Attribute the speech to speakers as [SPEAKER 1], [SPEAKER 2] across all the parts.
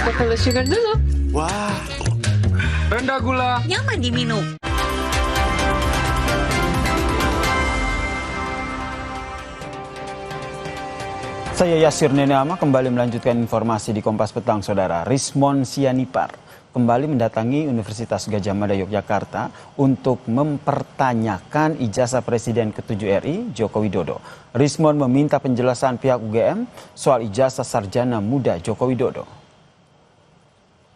[SPEAKER 1] Perlu sugar dulu.
[SPEAKER 2] Wah, rendah gula.
[SPEAKER 3] Nyaman diminum.
[SPEAKER 4] Saya Yasir Neneama kembali melanjutkan informasi di Kompas Petang, Saudara. Rismon Sianipar kembali mendatangi Universitas Gadjah Mada Yogyakarta untuk mempertanyakan ijazah Presiden ke-7 RI Joko Widodo. Rismon meminta penjelasan pihak UGM soal ijazah sarjana muda Joko Widodo.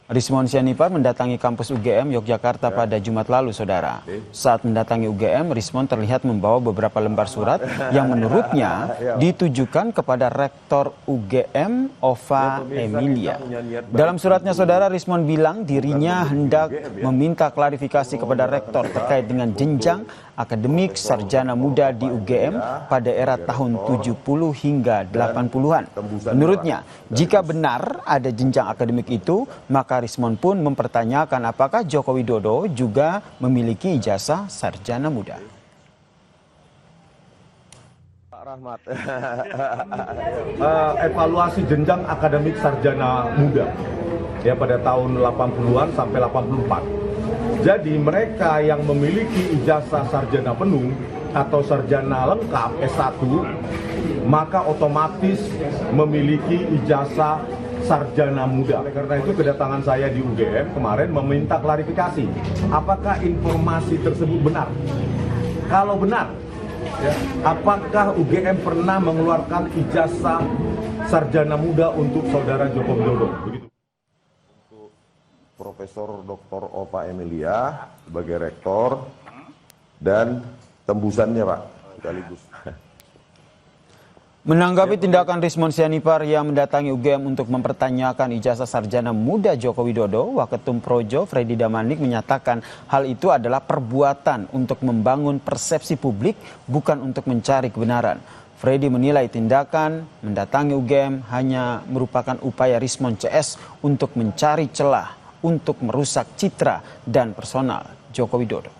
[SPEAKER 4] Rismon Sianipar mendatangi kampus UGM Yogyakarta pada Jumat lalu, Saudara. Saat mendatangi UGM, Rismon terlihat membawa beberapa lembar surat yang menurutnya ditujukan kepada Rektor UGM Ova Emilia. Dalam suratnya, Saudara, Rismon bilang dirinya hendak meminta klarifikasi kepada Rektor terkait dengan jenjang akademik sarjana muda di UGM pada era tahun 70 hingga 80-an. Menurutnya, jika benar ada jenjang akademik itu, maka Rismon pun mempertanyakan apakah Joko Widodo juga memiliki ijazah sarjana muda.
[SPEAKER 5] Pak Rahmat.
[SPEAKER 6] Evaluasi jenjang akademik sarjana muda ya pada tahun 80-an sampai 84. Jadi mereka yang memiliki ijazah sarjana penuh atau sarjana lengkap S1 maka otomatis memiliki ijazah sarjana muda. Karena itu kedatangan saya di UGM kemarin meminta klarifikasi. Apakah informasi tersebut benar? Kalau benar, ya, apakah UGM pernah mengeluarkan ijazah sarjana muda untuk saudara Joko Widodo? Begitu.
[SPEAKER 5] Untuk Profesor Dr. Ova Emilia sebagai rektor dan tembusannya, Pak, sekaligus.
[SPEAKER 4] Menanggapi tindakan Rismon Sianipar yang mendatangi UGM untuk mempertanyakan ijazah sarjana muda Joko Widodo, Waketum Projo Freddy Damanik menyatakan hal itu adalah perbuatan untuk membangun persepsi publik, bukan untuk mencari kebenaran. Freddy menilai tindakan mendatangi UGM hanya merupakan upaya Rismon CS untuk mencari celah untuk merusak citra dan personal Joko Widodo.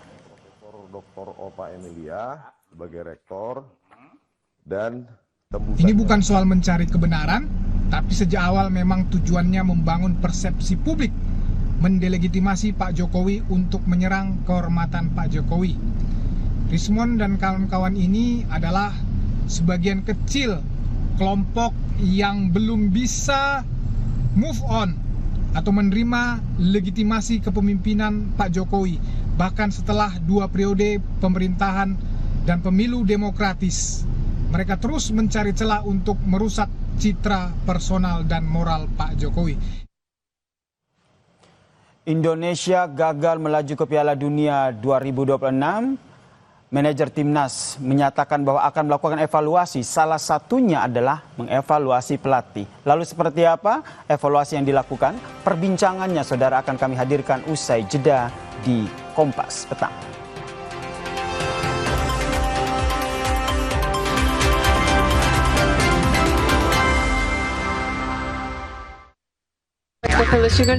[SPEAKER 5] Profesor Dr. Ova Emilia sebagai rektor dan
[SPEAKER 7] ini bukan soal mencari kebenaran, tapi sejak awal memang tujuannya membangun persepsi publik, mendelegitimasi Pak Jokowi untuk menyerang kehormatan Pak Jokowi. Rismon dan kawan-kawan ini adalah sebagian kecil kelompok yang belum bisa move on atau menerima legitimasi kepemimpinan Pak Jokowi, bahkan setelah 2 periode pemerintahan dan pemilu demokratis. Mereka terus mencari celah untuk merusak citra personal dan moral Pak Jokowi.
[SPEAKER 4] Indonesia gagal melaju ke Piala Dunia 2026. Manajer Timnas menyatakan bahwa akan melakukan evaluasi. Salah satunya adalah mengevaluasi pelatih. Lalu seperti apa evaluasi yang dilakukan? Perbincangannya, Saudara, akan kami hadirkan usai jeda di Kompas Petang.
[SPEAKER 1] Perlu sugar dulu.